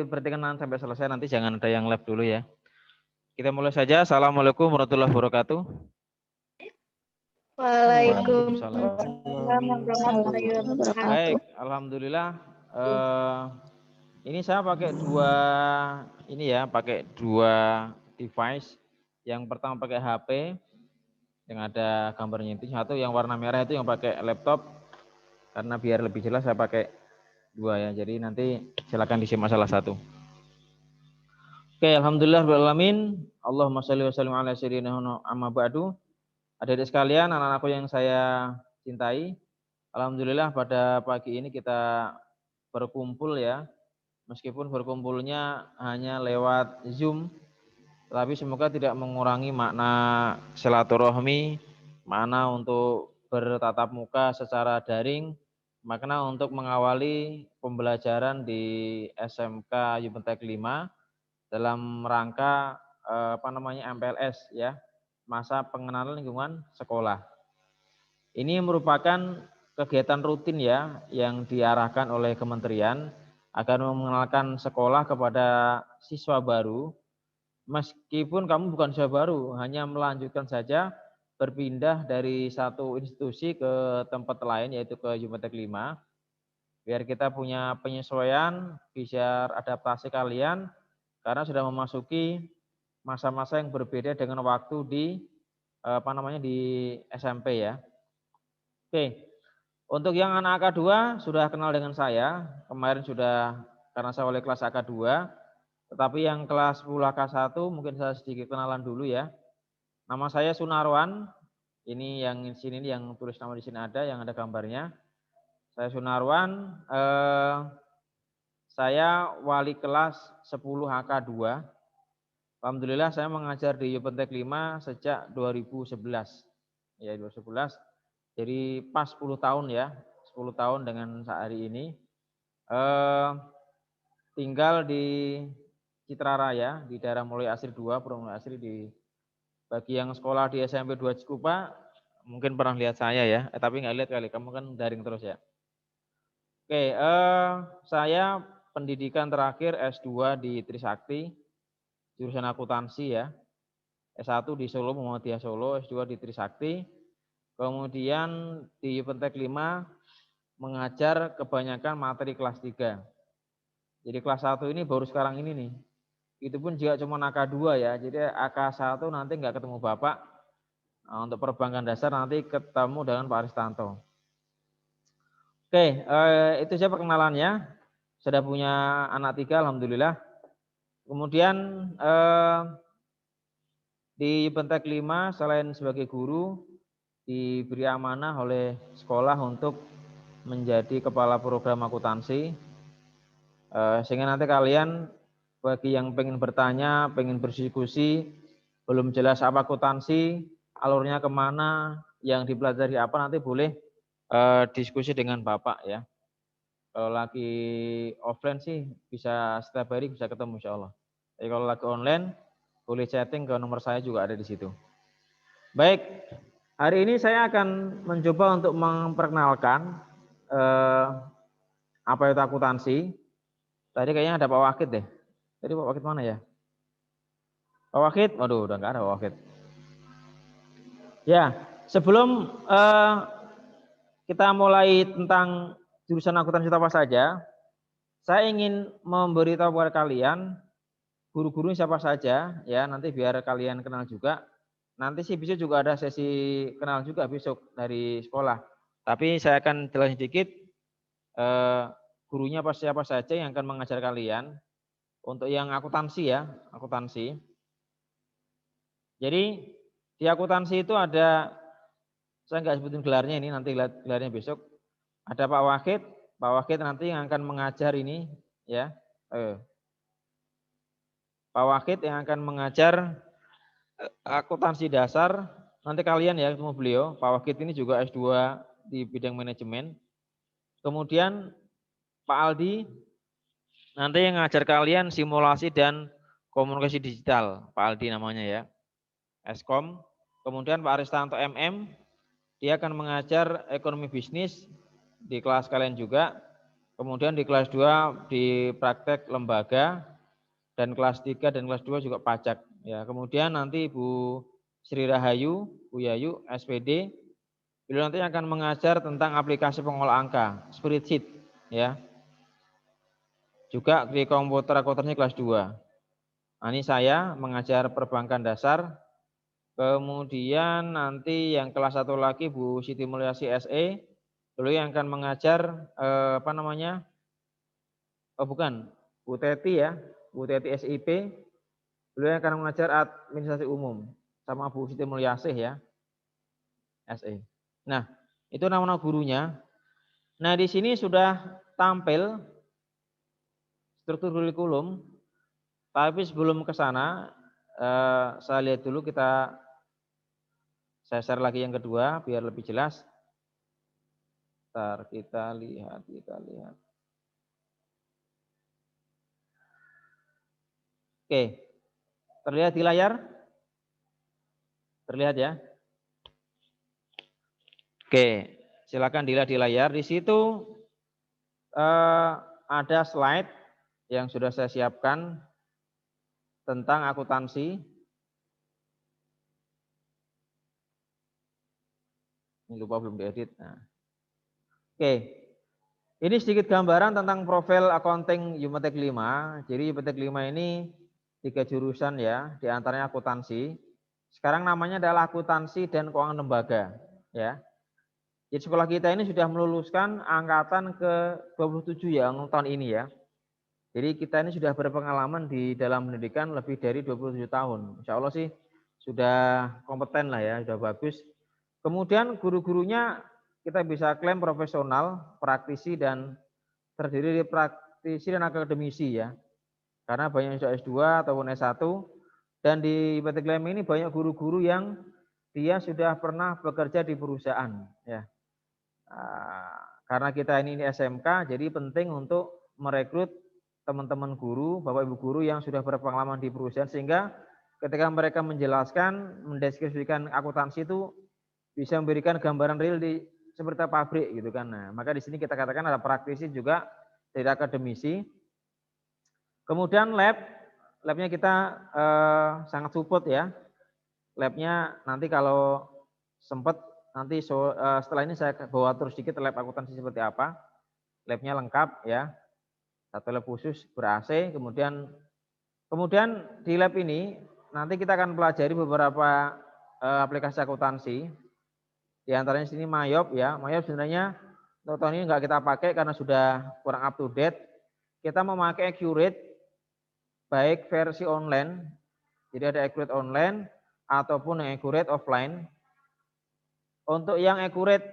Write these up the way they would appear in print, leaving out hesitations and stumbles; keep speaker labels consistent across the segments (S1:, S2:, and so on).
S1: diperhatikan sampai selesai, nanti jangan ada yang live dulu ya. Kita mulai saja. Assalamualaikum warahmatullahi wabarakatuh.
S2: Waalaikumsalam
S3: warahmatullahi wabarakatuh.
S1: Baik, alhamdulillah. Ini saya pakai dua device. Yang pertama pakai HP yang ada gambarnya itu, satu yang warna merah itu yang pakai laptop. Karena biar lebih jelas saya pakai dua ya. Jadi nanti silakan disimak salah satu. Oke, alhamdulillah rabbil alamin. Allahumma shalli wa sallim ala sayyidina amma ba'du. Adik-adik sekalian, anak-anakku yang saya cintai, alhamdulillah pada pagi ini kita berkumpul ya. Meskipun berkumpulnya hanya lewat Zoom, tapi semoga tidak mengurangi makna silaturahmi, makna untuk bertatap muka secara daring, makna untuk mengawali pembelajaran di SMK Yupentek 5 dalam rangka MPLS ya, masa pengenalan lingkungan sekolah. Ini merupakan kegiatan rutin ya yang diarahkan oleh kementerian agar mengenalkan sekolah kepada siswa baru. Meskipun kamu bukan siswa baru, hanya melanjutkan saja berpindah dari satu institusi ke tempat lain yaitu ke Yupentek 5. Biar kita punya penyesuaian, bisa adaptasi kalian karena sudah memasuki masa-masa yang berbeda dengan waktu di di SMP ya. Oke. Untuk yang anak AK2 sudah kenal dengan saya, kemarin sudah karena saya oleh kelas AK2, tetapi yang kelas 10 AK1 mungkin saya sedikit kenalan dulu ya. Nama saya Sunarwan, ini yang di sini yang tulis nama di sini ada, yang ada gambarnya. Saya Sunarwan, saya wali kelas 10 AK2. Alhamdulillah saya mengajar di Yupentek 5 sejak 2011. Ya, 2011. Jadi pas 10 tahun ya, 10 tahun dengan hari ini. Tinggal di Citra Raya, di daerah Mulai Asri 2, Purwo Mulai Asri. Bagi yang sekolah di SMP 2 Cikupa, mungkin pernah lihat saya ya, tapi nggak lihat kali, kamu kan daring terus ya. Oke, saya pendidikan terakhir S2 di Trisakti, jurusan akuntansi ya. S1 di Solo, Muhammadiyah Solo, S2 di Trisakti. Kemudian di Yupentek 5 mengajar kebanyakan materi kelas 3. Jadi kelas 1 ini baru sekarang ini nih. Itu pun juga cuma AK2 ya. Jadi AK1 nanti nggak ketemu Bapak. Nah, untuk perbankan dasar nanti ketemu dengan Pak Aristanto. Oke, itu saja perkenalannya. Sudah punya anak 3, alhamdulillah. Kemudian di Yupentek 5 selain sebagai guru, diberi amanah oleh sekolah untuk menjadi kepala program akuntansi, sehingga nanti kalian bagi yang pengen bertanya, pengen berdiskusi, belum jelas apa akuntansi, alurnya kemana, yang dipelajari apa, nanti boleh diskusi dengan Bapak ya. Kalau lagi offline sih bisa setiap hari bisa ketemu insya Allah. Tapi kalau lagi online boleh chatting ke nomor saya juga ada di situ. Baik. Hari ini saya akan mencoba untuk memperkenalkan apa itu akuntansi. Tadi kayaknya ada Pak Wakid deh. Tadi Pak Wakid mana ya? Pak Wakid, waduh udah nggak ada Pak Wakid. Ya, sebelum kita mulai tentang jurusan akuntansi apa saja, saya ingin memberitahu kepada kalian guru-guru siapa saja ya, nanti biar kalian kenal juga. Nanti sih besok juga ada sesi kenal juga besok dari sekolah. Tapi saya akan jelasin sedikit gurunya siapa saja yang akan mengajar kalian. Untuk yang akuntansi ya, akuntansi. Jadi di akuntansi itu ada, saya nggak sebutin gelarnya ini, nanti gelarnya besok. Ada Pak Wakid. Pak Wakid nanti yang akan mengajar ini ya. Pak Wakid yang akan mengajar akuntansi dasar. Nanti kalian ya ketemu beliau. Pak Wakid ini juga S2 di bidang manajemen. Kemudian Pak Aldi nanti yang ngajar kalian simulasi dan komunikasi digital. Pak Aldi namanya ya. Eskom. Kemudian Pak Aristanto MM, dia akan mengajar ekonomi bisnis di kelas kalian juga. Kemudian di kelas 2 di praktek lembaga, dan kelas 3 dan kelas 2 juga pajak. Ya, kemudian nanti Bu Sri Rahayu, Bu Yayu, SPD, beliau nanti akan mengajar tentang aplikasi pengolah angka, spreadsheet, ya. Juga di komputer akuntansi kelas 2. Nah, ini saya mengajar perbankan dasar. Kemudian nanti yang kelas 1 lagi Bu Siti Mulyasi SE, beliau yang akan mengajar apa namanya? Oh bukan, Bu Teti ya, Bu Teti SIP, beliau yang akan mengajar administrasi umum sama Bu Siti Mulyasih ya, SE. Nah, itu nama-nama gurunya. Nah, di sini sudah tampil struktur kurikulum, tapi sebelum ke sana saya lihat dulu, saya share lagi yang kedua biar lebih jelas. Ntar kita lihat. Oke, terlihat di layar? Terlihat ya? Oke, silakan dilihat di layar. Di situ ada slide yang sudah saya siapkan tentang akuntansi. Ini lupa belum diedit. Nah. Oke, ini sedikit gambaran tentang profil accounting Yumetek 5. Jadi Yumetek 5 ini 3 jurusan ya, diantaranya akuntansi. Sekarang namanya adalah akuntansi dan keuangan lembaga. Ya. Jadi sekolah kita ini sudah meluluskan angkatan ke-27 ya, tahun ini ya. Jadi kita ini sudah berpengalaman di dalam pendidikan lebih dari 27 tahun. Insya Allah sih sudah kompeten lah ya, sudah bagus. Kemudian guru-gurunya kita bisa klaim profesional, praktisi, dan terdiri dari praktisi dan akademisi ya. Karena banyak yang sudah S2 ataupun S1. Dan di PT Klaim ini banyak guru-guru yang dia sudah pernah bekerja di perusahaan ya. Karena kita ini SMK, jadi penting untuk merekrut teman-teman guru, Bapak Ibu guru yang sudah berpengalaman di perusahaan, sehingga ketika mereka menjelaskan, mendeskripsikan akuntansi itu bisa memberikan gambaran real di seperti pabrik gitu kan. Nah, maka di sini kita katakan ada praktisi juga dari akademisi. Kemudian labnya kita sangat support ya. Labnya nanti kalau sempat nanti setelah ini saya bawa terus sedikit lab akuntansi seperti apa. Labnya lengkap ya. Satu lab khusus ber-AC, kemudian di lab ini nanti kita akan pelajari beberapa aplikasi akuntansi. Di antaranya sini Mayop ya. Mayop sebenarnya tahun ini enggak kita pakai karena sudah kurang up to date. Kita memakai Accurate baik versi online. Jadi ada Accurate online ataupun yang Accurate offline. Untuk yang Accurate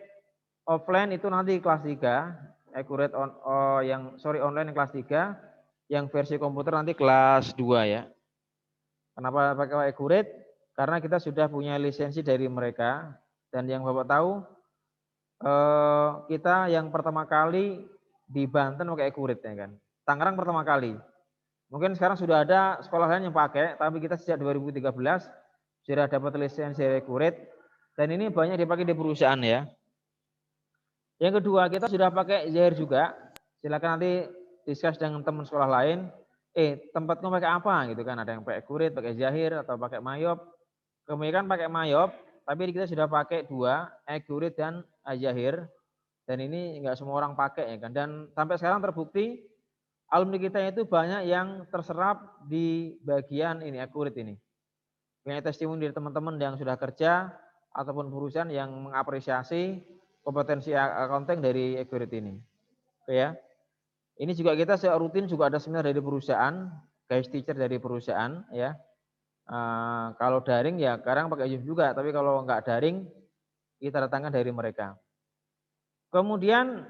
S1: offline itu nanti kelas 3. Accurate online kelas 3, yang versi komputer nanti kelas 2 ya. Kenapa pakai Accurate? Karena kita sudah punya lisensi dari mereka, dan yang Bapak tahu kita yang pertama kali di Banten pakai Accurate ya kan. Tangerang pertama kali. Mungkin sekarang sudah ada sekolah lain yang pakai, tapi kita sejak 2013 sudah dapat lisensi dari Accurate, dan ini banyak dipakai di perusahaan ya. Yang kedua, kita sudah pakai Zahir juga. Silakan nanti discuss dengan teman sekolah lain. Tempatmu pakai apa gitu kan? Ada yang pakai Accurate, pakai Zahir, atau pakai Mayop. Kemudian pakai Mayop, tapi kita sudah pakai 2, Accurate dan Zahir. Dan ini enggak semua orang pakai ya kan. Dan sampai sekarang terbukti alumni kita itu banyak yang terserap di bagian ini Accurate ini. Punya testimoni dari teman-teman yang sudah kerja ataupun perusahaan yang mengapresiasi kompetensi accounting dari Accurate ini. Oke ya. Ini juga kita secara rutin juga ada seminar dari perusahaan, guys teacher dari perusahaan ya. Kalau daring ya sekarang pakai Zoom juga, tapi kalau enggak daring kita datangkan dari mereka. Kemudian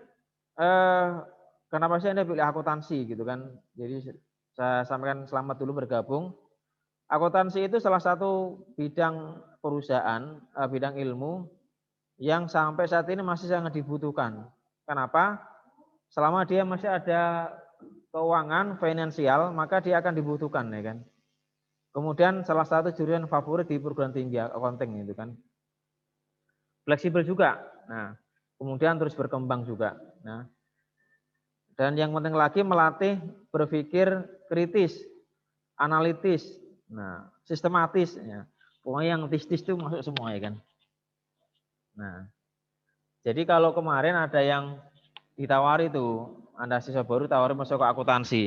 S1: kenapa sih Anda pilih akuntansi gitu kan? Jadi saya sampaikan selamat dulu bergabung. Akuntansi itu salah satu bidang perusahaan, bidang ilmu yang sampai saat ini masih sangat dibutuhkan. Kenapa? Selama dia masih ada keuangan finansial, maka dia akan dibutuhkan ya kan. Kemudian salah satu jurusan favorit di perguruan tinggi accounting itu kan. Fleksibel juga. Nah, kemudian terus berkembang juga. Nah, Dan yang penting lagi melatih berpikir kritis, analitis, nah sistematis. Ya. Pokoknya yang tis-tis itu masuk semua ya kan. Nah, jadi kalau kemarin ada yang ditawari tuh, Anda siswa baru tawari masuk ke akuntansi.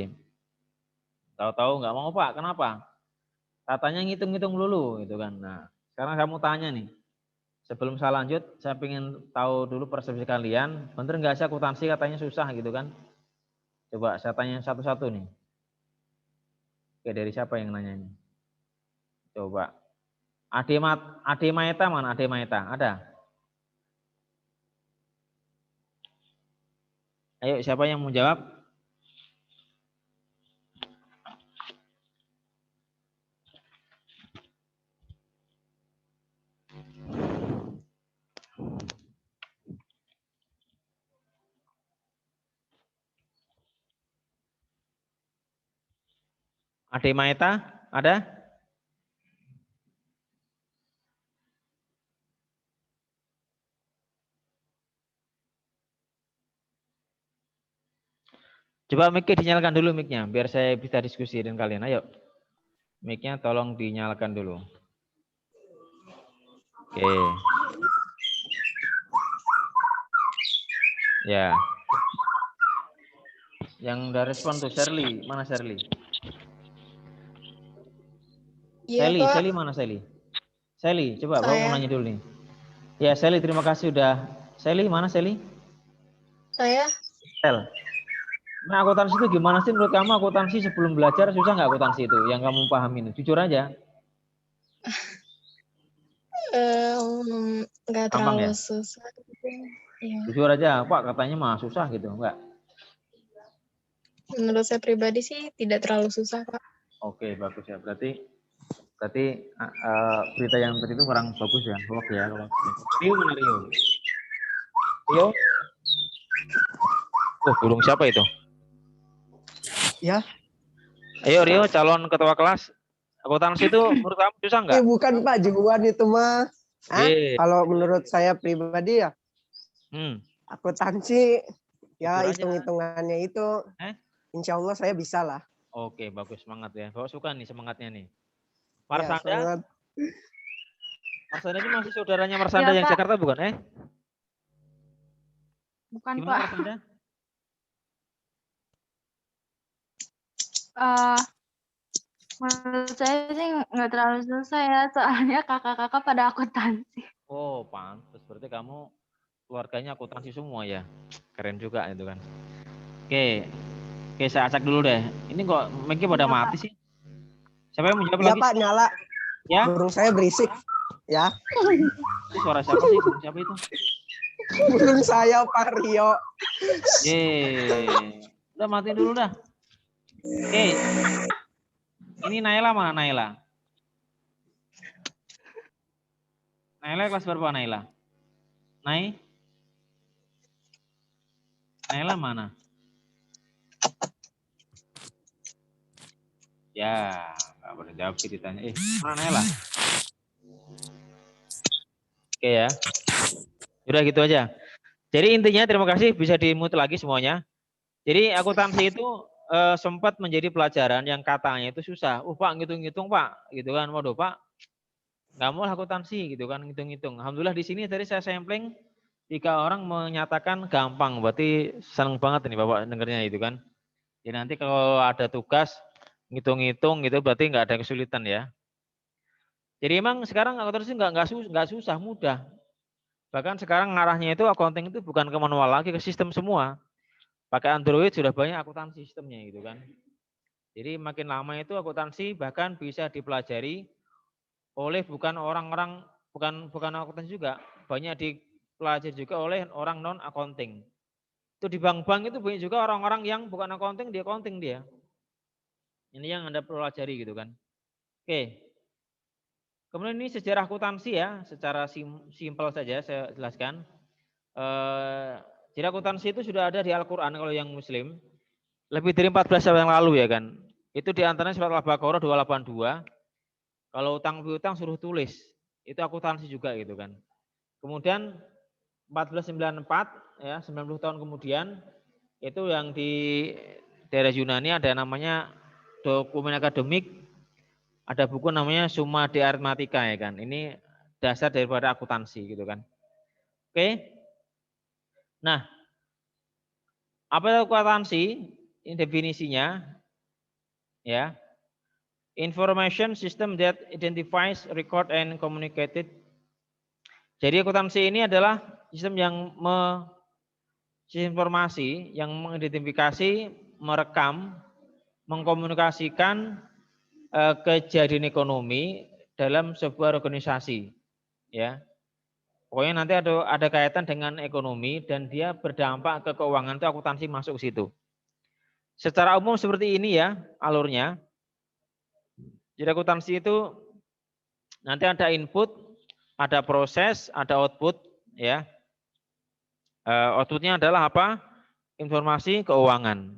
S1: Tahu-tahu nggak mau Pak, kenapa? Katanya ngitung-ngitung dulu gitu kan. Nah, sekarang saya mau tanya nih. Sebelum saya lanjut, saya ingin tahu dulu persepsi kalian. Bener nggak sih akuntansi katanya susah gitu kan? Coba saya tanya satu-satu nih. Oke, dari siapa yang nanya ini? Coba. Ade Maeta mana? Ade Maeta, ada? Ayo, siapa yang mau jawab? Ade Maeta, ada? Coba mic-nya dinyalakan dulu mic-nya, biar saya bisa diskusi dengan kalian. Ayo, mic-nya tolong dinyalakan dulu. Oke. Ya. Yang udah respon tuh Shirley, mana Shirley?
S3: Iya, Pak.
S1: Sally mana Sally? Sally, coba Bapak mau
S3: Saya.
S1: nanya dulu nih. Ya Sally, terima kasih udah. Sally, mana Sally?
S3: Saya.
S1: Sel. Nah akuntansi itu gimana sih menurut kamu akuntansi sebelum belajar susah nggak akuntansi itu? Yang kamu pahamin, jujur aja.
S3: Nggak
S1: Gampang ya?
S3: terlalu susah. Iya.
S1: Jujur aja, Pak katanya mah susah gitu, enggak?
S3: Menurut saya pribadi sih tidak terlalu susah, Pak.
S1: Oke, bagus ya. Berarti berita yang tadi itu kurang bagus ya, hoax ya. Rio mana Rio? Rio? Oh, burung siapa itu?
S2: Ya.
S1: Ayo Rio, calon ketua kelas. Akuntansi itu menurut kamu susah nggak?
S2: Bukan Pak, jagoan itu mah. Kalau menurut saya pribadi ya, akuntansi ya hitung-hitungannya itu, insya Allah saya bisa lah.
S1: Oke, bagus, semangat ya. Bapak suka nih semangatnya nih.
S2: Marsanda?
S1: Ya, Marsanda ini masih saudaranya Marsanda ya, yang Pak. Jakarta bukan?
S4: Bukan
S1: gimana,
S4: Pak.
S1: Marsanda?
S4: Menurut saya sih nggak terlalu susah ya, soalnya kakak-kakak pada akuntansi.
S1: Oh, pantas. Berarti kamu keluarganya akuntansi semua ya. Keren juga itu kan. Oke, saya acak dulu deh. Ini kok mic-nya pada mati sih? Siapa yang menjawab lagi?
S2: Ya Pak, nyala.
S1: Ya?
S2: Burung saya berisik. Ya.
S1: Itu suara siapa sih? Siapa itu?
S2: Burung saya Pak Rio.
S1: Udah mati dulu dah. Oke. Ini Naila mana Naila? Naila kelas berapa Naila? Naila mana? Ya, nggak boleh jawab sih ditanya. Mana Naila? Oke ya. Udah gitu aja. Jadi intinya terima kasih bisa di-mute lagi semuanya. Jadi akuntansi itu sempat menjadi pelajaran yang katanya itu susah. Pak ngitung-ngitung Pak, gitu kan. Waduh Pak, nggak mau akuntansi gitu kan, ngitung-ngitung. Alhamdulillah di sini tadi saya sampling 3 orang menyatakan gampang. Berarti seneng banget ini Bapak dengarnya itu kan. Jadi nanti kalau ada tugas ngitung-ngitung gitu berarti nggak ada kesulitan ya. Jadi emang sekarang akuntansi nggak susah, mudah. Bahkan sekarang ngarahnya itu accounting itu bukan ke manual lagi, ke sistem semua. Pakai Android sudah banyak akuntansi sistemnya gitu kan. Jadi makin lama itu akuntansi bahkan bisa dipelajari oleh bukan orang-orang, bukan akuntansi juga, banyak dipelajari juga oleh orang non accounting. Itu di bank-bank itu banyak juga orang-orang yang bukan accounting, dia accounting dia. Ini yang Anda pelajari gitu kan. Oke. Kemudian ini sejarah akuntansi ya, secara simpel saja saya jelaskan. Jadi akuntansi itu sudah ada di Al-Quran kalau yang Muslim. Lebih dari 14 tahun yang lalu ya kan. Itu diantaranya surat Al-Baqarah 282. Kalau utang piutang suruh tulis. Itu akuntansi juga gitu kan. Kemudian 1494 ya 90 tahun kemudian Itu yang di daerah Yunani ada namanya dokumen akademik, ada buku namanya Summa de Arithmetica ya kan. Ini dasar daripada akuntansi gitu kan. Oke. Nah, apa itu akuntansi? Ini definisinya ya. Information system that identifies, record and communicated. Jadi akuntansi ini adalah sistem yang sistem informasi yang mengidentifikasi, merekam, mengkomunikasikan kejadian ekonomi dalam sebuah organisasi, ya. Pokoknya nanti ada kaitan dengan ekonomi dan dia berdampak ke keuangan, itu akuntansi masuk ke situ. Secara umum seperti ini ya alurnya. Jadi akuntansi itu nanti ada input, ada proses, ada output, ya. Outputnya adalah apa? Informasi keuangan.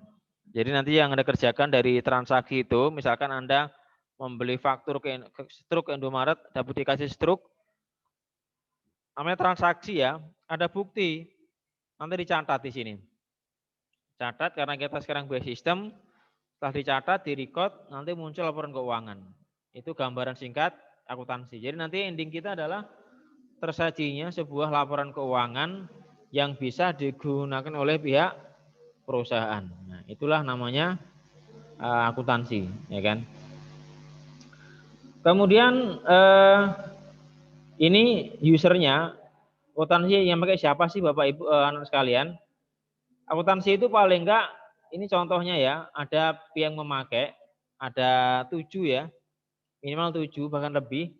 S1: Jadi nanti yang Anda kerjakan dari transaksi itu, misalkan Anda membeli faktur ke struk Indomaret, dapat dikasih struk, namanya transaksi ya, ada bukti, nanti dicatat di sini. Catat karena kita sekarang buat sistem, setelah dicatat, direcord, nanti muncul laporan keuangan. Itu gambaran singkat akuntansi. Jadi nanti ending kita adalah tersajinya sebuah laporan keuangan yang bisa digunakan oleh pihak perusahaan. Nah, itulah namanya akuntansi, ya kan? Kemudian ini usernya, akuntansi yang pakai siapa sih Bapak Ibu anak sekalian? Akuntansi itu paling enggak, ini contohnya ya, ada yang memakai, ada 7 ya, minimal 7 bahkan lebih.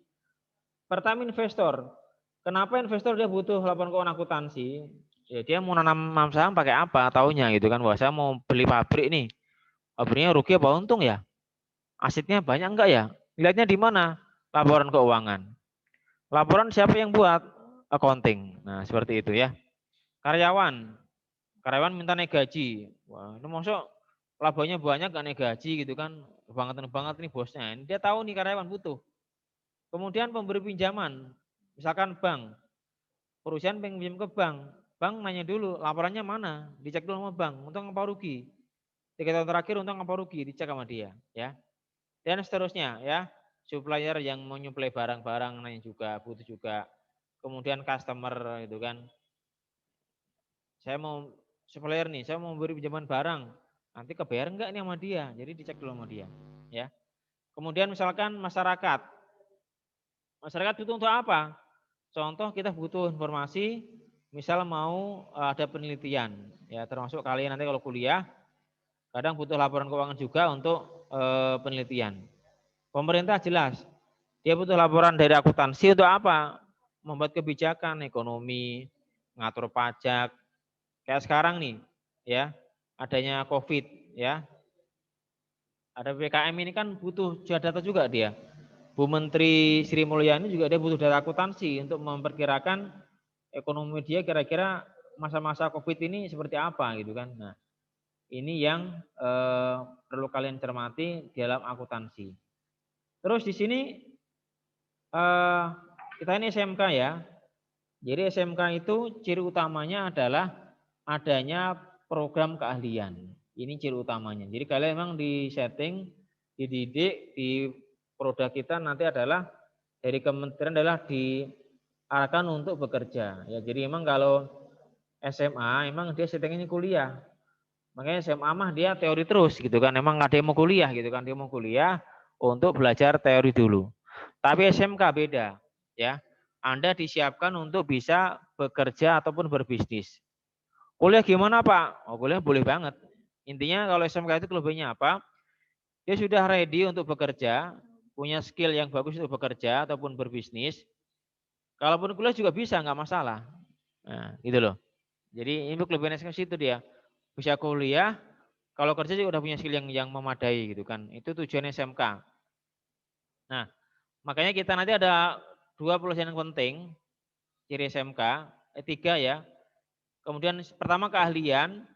S1: Pertama investor. Kenapa investor dia butuh laporan keuangan akuntansi? Ya dia mau nanam saham pakai apa? Taunya gitu kan, wah saya mau beli pabrik nih. Pabriknya rugi apa untung ya? Asetnya banyak enggak ya? Lihatnya di mana? Laporan keuangan. Laporan siapa yang buat? Accounting. Nah, seperti itu ya. Karyawan. Karyawan minta naik gaji. Wah, ini masuk labanya banyak gak naik gaji gitu kan. Banget ini bosnya. Ini dia tahu nih karyawan butuh. Kemudian pemberi pinjaman. Misalkan bank. Perusahaan pengen pinjam ke bank. Bank nanya dulu laporannya mana? Dicek dulu sama bank. Untung apa rugi? 3 tahun terakhir untung apa rugi? Dicek sama dia. Ya. Dan seterusnya ya. Supplier yang mau nyuplai barang-barang nanya juga, butuh juga. Kemudian customer itu kan. Saya mau supplier nih, saya mau beri pinjaman barang, nanti kebayar enggak nih sama dia, jadi dicek dulu sama dia, ya. Kemudian misalkan masyarakat butuh untuk apa? Contoh kita butuh informasi, misal mau ada penelitian, ya termasuk kalian nanti kalau kuliah, kadang butuh laporan keuangan juga untuk penelitian. Pemerintah jelas, dia butuh laporan dari akuntansi untuk apa? Membuat kebijakan ekonomi, ngatur pajak. Kayak sekarang nih, ya, adanya COVID, ya. Ada PPKM ini kan butuh data juga dia. Bu Menteri Sri Mulyani juga dia butuh data akuntansi untuk memperkirakan ekonomi dia kira-kira masa-masa COVID ini seperti apa gitu kan. Nah, ini yang perlu kalian cermati dalam akuntansi. Terus di sini kita ini SMK ya. Jadi SMK itu ciri utamanya adalah adanya program keahlian. Ini ciri utamanya. Jadi kalian memang di setting, dididik, di produk kita nanti adalah dari kementerian adalah diarahkan untuk bekerja. Ya, jadi memang kalau SMA memang dia setting ini kuliah. Makanya SMA mah dia teori terus gitu kan. Memang nggak ada yang mau kuliah gitu kan. Dia mau kuliah untuk belajar teori dulu. Tapi SMK beda ya. Anda disiapkan untuk bisa bekerja ataupun berbisnis. Kuliah gimana Pak? Oh kuliah boleh banget. Intinya kalau SMK itu kelebihannya apa? Dia sudah ready untuk bekerja, punya skill yang bagus untuk bekerja ataupun berbisnis. Kalaupun kuliah juga bisa, nggak masalah. Nah, gitu loh. Jadi ini kelebihan SMK itu dia. Bisa kuliah, kalau kerja juga udah punya skill yang memadai gitu kan. Itu tujuan SMK. Nah, makanya kita nanti ada 2 pelajaran yang penting ciri SMK, 3 ya. Kemudian pertama keahlian,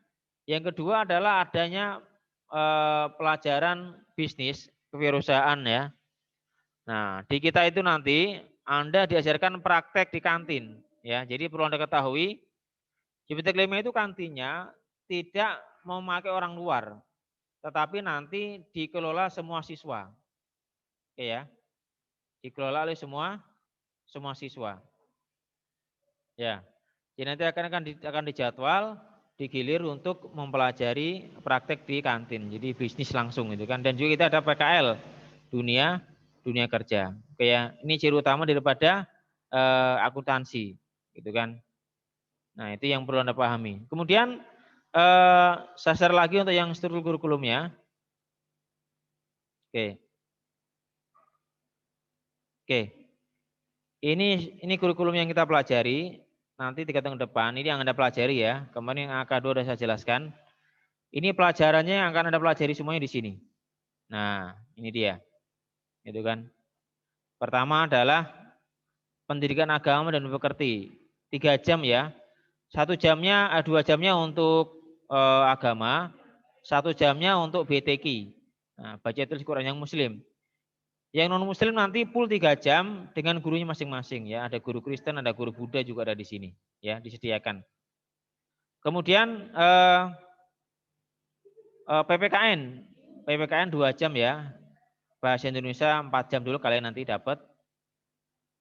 S1: yang kedua adalah adanya pelajaran bisnis kewirausahaan ya. Nah, di kita itu nanti Anda diajarkan praktek di kantin ya. Jadi perlu Anda ketahui, Cipete Kelima itu kantinnya tidak memakai orang luar, tetapi nanti dikelola semua siswa. Oke ya. Dikelola oleh semua siswa. Ya. Jadi nanti akan dijadwal, digilir untuk mempelajari praktek di kantin. Jadi bisnis langsung gitu kan. Dan juga kita ada PKL dunia kerja. Oke ya. Ini ciri utama daripada akuntansi gitu kan. Nah, itu yang perlu Anda pahami. Kemudian saya share lagi untuk yang struktur kurikulumnya. Oke. Oke. Ini kurikulum yang kita pelajari. Nanti 3 tahun depan, ini yang Anda pelajari ya. Kemarin yang AK2 sudah saya jelaskan. Ini pelajarannya yang akan Anda pelajari semuanya di sini. Nah, ini dia. Itu kan. Pertama adalah pendidikan agama dan pekerti. 3 jam ya. 2 jamnya untuk agama, 1 jamnya untuk BTQ. Nah, baca tulis Quran yang muslim. Yang non muslim nanti full 3 jam dengan gurunya masing-masing ya. Ada guru Kristen, ada guru Buddha juga ada di sini ya, disediakan. Kemudian PPKN 2 jam ya. Bahasa Indonesia 4 jam dulu kalian nanti dapat.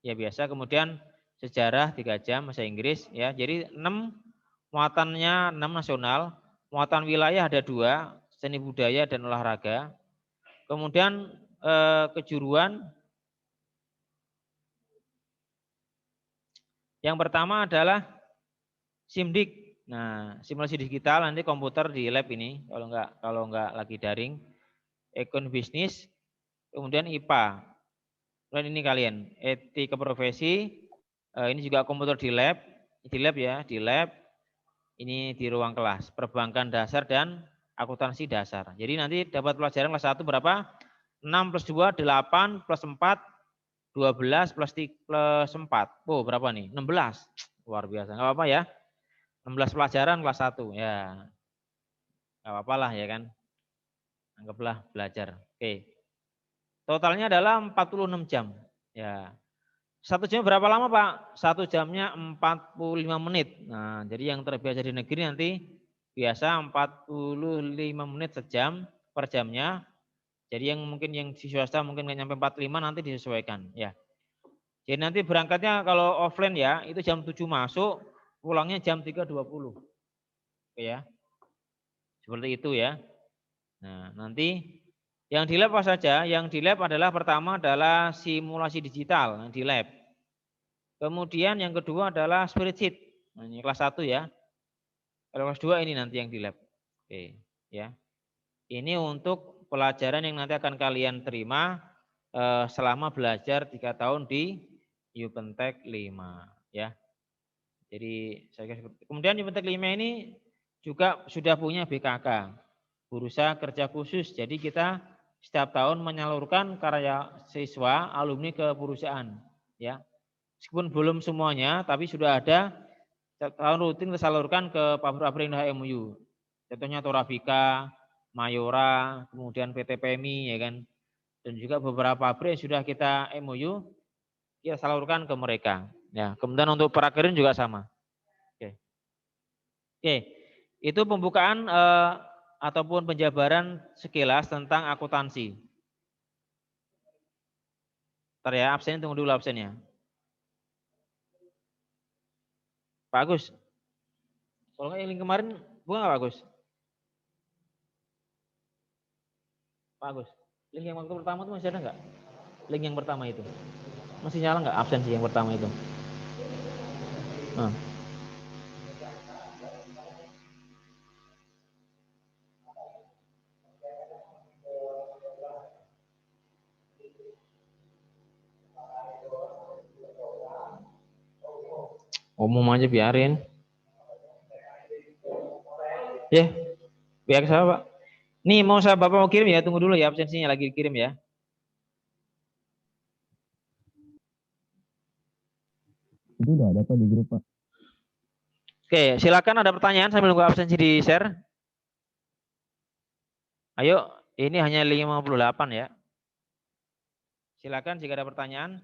S1: Ya biasa. Kemudian sejarah 3 jam, bahasa Inggris ya. Jadi 6 muatannya 6 nasional, muatan wilayah ada 2, seni budaya dan olahraga. Kemudian kejuruan yang pertama adalah SIMDIK. Nah, simulasi digital nanti komputer di lab ini kalau enggak lagi daring. Ekon bisnis, kemudian IPA. Dan ini kalian etika profesi, ini juga komputer di lab ya, di lab. Ini di ruang kelas, perbankan dasar dan akuntansi dasar. Jadi nanti dapat pelajaran kelas 1 berapa? 6 plus 2, 8 plus 4, 12 plus 4. Oh, berapa nih? 16. Luar biasa. Enggak apa-apa ya. 16 pelajaran kelas 1. Ya. Enggak apa-apa lah ya kan. Anggaplah belajar. Oke. Totalnya adalah 46 jam. Ya. 1 jam berapa lama Pak? 1 jamnya 45 menit. Nah, jadi yang terbiasa di negeri nanti biasa 45 menit sejam per jamnya. Jadi yang mungkin yang di swasta mungkin nggak nyampe 45 nanti disesuaikan ya. Jadi nanti berangkatnya kalau offline ya itu jam 7 masuk, pulangnya jam 3.20. Oke ya. Seperti itu ya. Nah, nanti yang di lab apa saja? Yang di lab adalah pertama adalah simulasi digital di lab. Kemudian yang kedua adalah spreadsheet. Nah, ini kelas 1 ya. Kalau kelas 2 ini nanti yang di lab. Oke, ya. Ini untuk pelajaran yang nanti akan kalian terima selama belajar 3 tahun di Yupentek 5 ya. Jadi kemudian Yupentek 5 ini juga sudah punya BKK, Berusaha Kerja Khusus. Jadi kita setiap tahun menyalurkan karya siswa alumni ke perusahaan ya. Meskipun belum semuanya, tapi sudah ada tahun rutin kita salurkan ke pabrik-pabrik yang MOU. Contohnya Torabika, Mayora, kemudian PT PMI ya kan. Dan juga beberapa pabrik yang sudah kita MOU, kita salurkan ke mereka. Ya, kemudian untuk prakerin juga sama. Oke. Oke. Itu pembukaan ataupun penjabaran sekilas tentang akuntansi. Ntar ya, absennya tunggu dulu absennya. Pak Agus, kalau nggak yang link kemarin, bukan nggak Pak Agus? Pak Agus, link yang waktu pertama itu masih ada nggak? Link yang pertama itu masih nyala nggak absensi yang pertama itu? Nah. Umum aja biarin. Ya, biar saya Pak. Nih mau saya Bapak mau kirim ya, tunggu dulu ya absensinya lagi dikirim ya.
S5: Itu udah ada Pak di grup Pak.
S1: Oke, silakan ada pertanyaan sambil nunggu absensi di share. Ayo, ini hanya 58 ya. Silakan jika ada pertanyaan.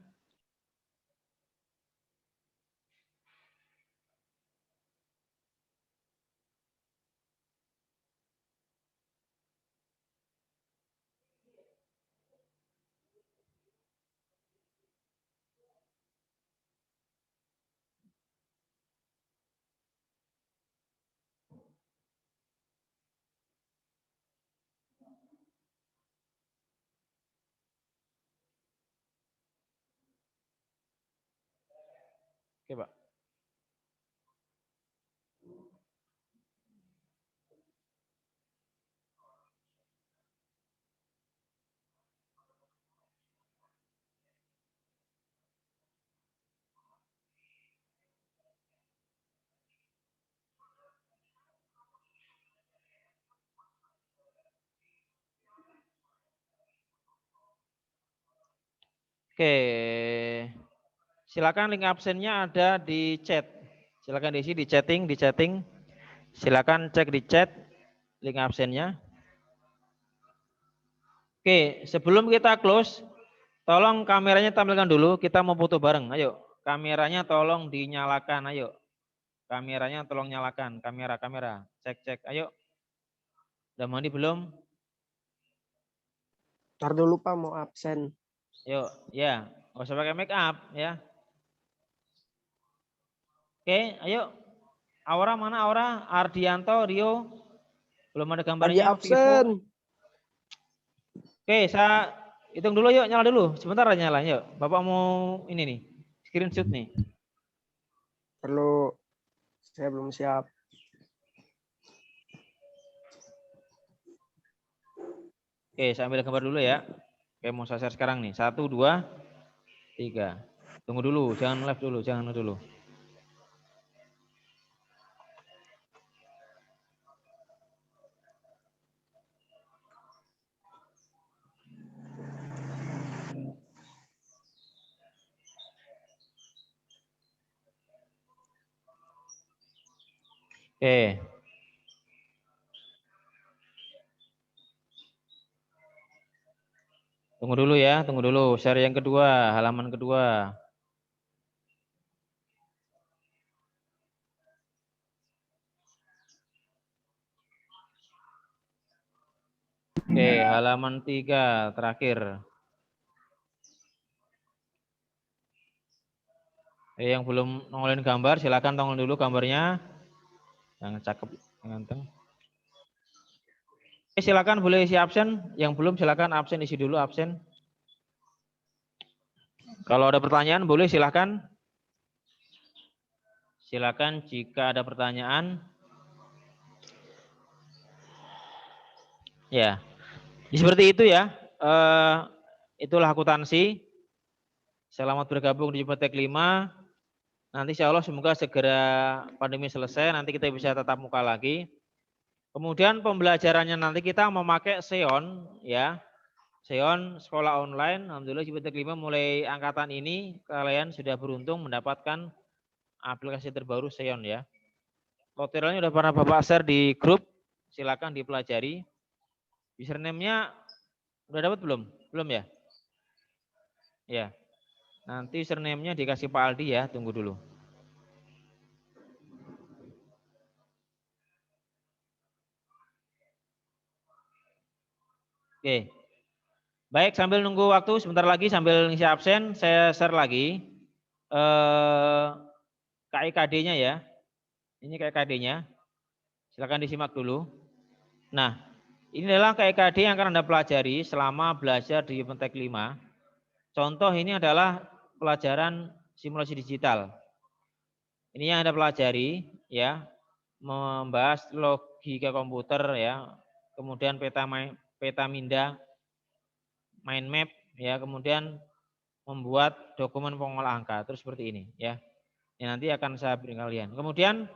S1: Oke, Pak. Oke, silakan link absennya ada di chat. Silakan diisi di chatting. Silakan cek di chat link absennya. Oke, sebelum kita close, tolong kameranya tampilkan dulu. Kita mau foto bareng. Ayo, kameranya tolong dinyalakan. Ayo, kameranya tolong nyalakan. Kamera. Cek. Ayo. Udah mandi belum?
S2: Ntar dulu Pak mau absen.
S1: Yuk, ya, nggak usah pakai make up ya. Oke, ayo. Aura mana Aura? Ardianto, Rio. Belum ada
S2: Lagi
S1: gambarnya.
S2: absen.
S1: Vivo. Oke, saya hitung dulu yuk, nyala dulu. Sebentar aja nyala, yuk. Bapak mau ini nih, screenshot nih.
S2: Perlu, saya belum siap.
S1: Oke, saya ambil gambar dulu ya. Oke, mau saya share sekarang nih. 1, 2, 3. Tunggu dulu, jangan live dulu, jangan dulu. Oke. Tunggu dulu ya, tunggu dulu. Share yang kedua, halaman kedua. Oke, halaman 3 terakhir. Yang belum nongolin gambar, silakan tongol dulu gambarnya. Yang cakep, yang ganteng. Silakan boleh isi absen. Yang belum silakan absen, isi dulu absen. Kalau ada pertanyaan boleh silakan. Silakan jika ada pertanyaan. Ya, seperti itu ya. Itulah akuntansi. Selamat bergabung di Jupetek 5. Nanti insya Allah semoga segera pandemi selesai. Nanti kita bisa tatap muka lagi. Kemudian pembelajarannya nanti kita memakai Xeon ya. Xeon sekolah online. Alhamdulillah Jupetek 5 mulai angkatan ini kalian sudah beruntung mendapatkan aplikasi terbaru Xeon ya. Tutorialnya udah pernah Bapak share di grup. Silakan dipelajari. Username-nya udah dapat belum? Belum ya? Ya. Nanti username-nya dikasih Pak Aldi ya, tunggu dulu. Oke. Baik, sambil nunggu waktu sebentar lagi sambil ngisi absen, saya share lagi KIKD-nya ya. Ini KIKD-nya. Silakan disimak dulu. Nah, ini adalah KIKD yang akan Anda pelajari selama belajar di Jupetek 5. Contoh ini adalah pelajaran simulasi digital. Ini yang Anda pelajari ya, membahas logika komputer ya, kemudian peta minda, mind map ya, kemudian membuat dokumen pengolah angka, terus seperti ini ya. Ini nanti akan saya beri kalian. Kemudian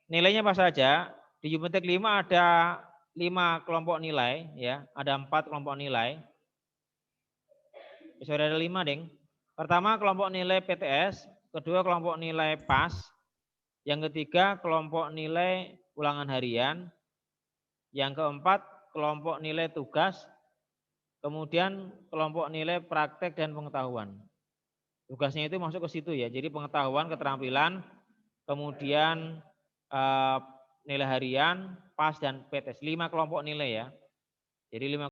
S1: nilainya apa saja? Di Jupetek 5 ada 5 kelompok nilai ya, ada 4 kelompok nilai. Sudah ada 5, Deng. Pertama kelompok nilai PTS, kedua kelompok nilai PAS, yang ketiga kelompok nilai ulangan harian, yang keempat kelompok nilai tugas, kemudian kelompok nilai praktek dan pengetahuan. Tugasnya itu masuk ke situ ya, jadi pengetahuan, keterampilan, kemudian nilai harian, PAS dan PTS, 5 kelompok nilai ya. Jadi 5